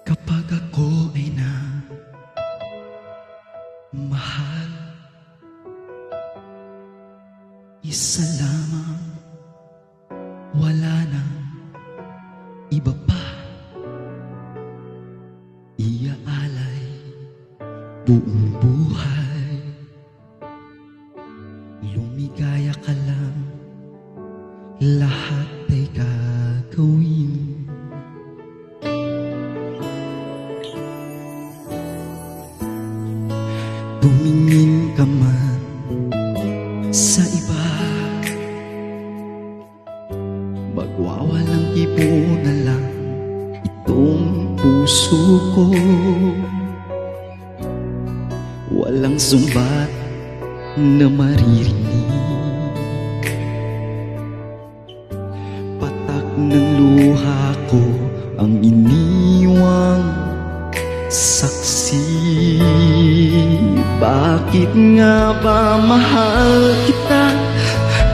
Kapag ako ay na mahal, isa lamang, wala nang iba pa. Iaalay buong buhay, lumigaya ka lang, lahat ay gagawin. Tumingin ka man sa iba, magwawalang ibo na lang itong puso ko. Walang sumbat na maririnig, patak ng luha ko ang iniwang saksi. Bakit nga ba mahal kita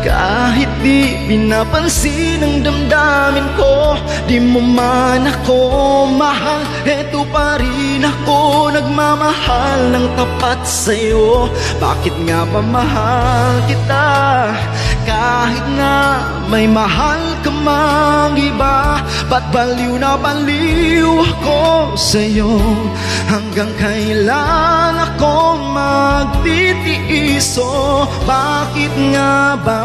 kahit di pinapansin ang damdamin ko? Di mo man ako mahal, eto pa rin ako nagmamahal ng tapat sa'yo. Bakit nga ba mahal kita kahit na may mahal ka mang iba? Ba't baliw na baliw ako sa'yo? Hanggang kailan ako magtitiis? Oh, bakit nga ba?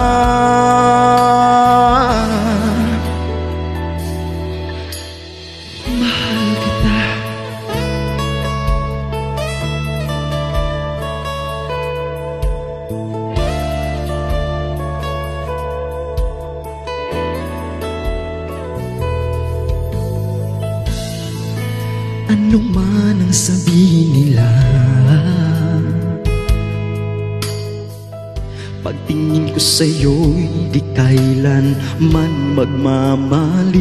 Mahal kita. Ano man ang sabihin nila, pagtingin ko sa'yo'y di kailan man magmamaliw.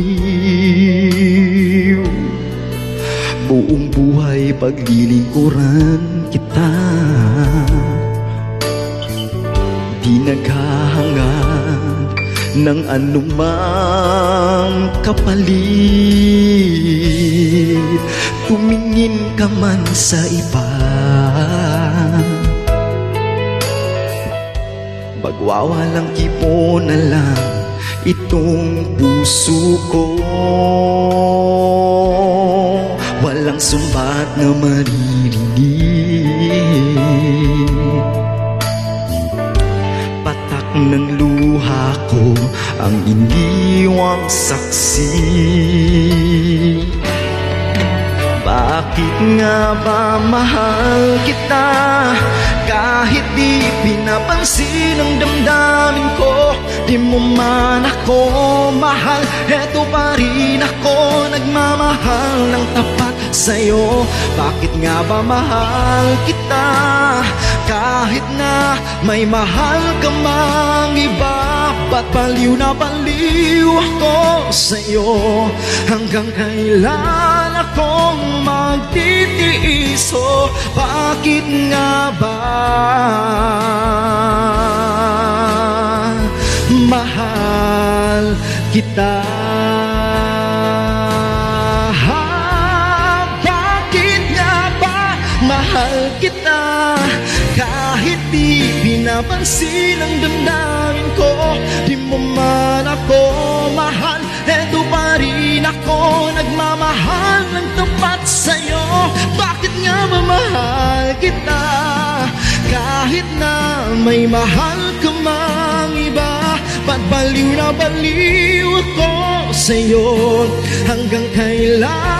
Buong buhay paglilingkuran kita, di naghahangad ng anumang kapalit. Tumingin ka man sa iba, magwawalang kipo na lang itong puso ko. Walang sumbat na maririnig, patak ng luha ko ang iniwang saksi. Bakit nga ba mahal kita kahit di pinapansin ang damdamin ko? Di mo man ako mahal, eto pa rin ako nagmamahal ng tapat sa'yo. Bakit nga ba mahal kita kahit na may mahal ka mang iba? Ba't baliw na baliw ako sa'yo? Hanggang kailan akong magtitiis? Oh, bakit nga ba mahal kita? Bakit nga ba mahal kita kahit di pinapansin ang damdamin ko? Di mo man ako mahal, eto pa rin ako nagmamahal ng tapat sa'yo. Bakit nga ba mahal kita kahit na may mahal ka mang iba? Ba't baliw na baliw ako sa'yo? Hanggang kailan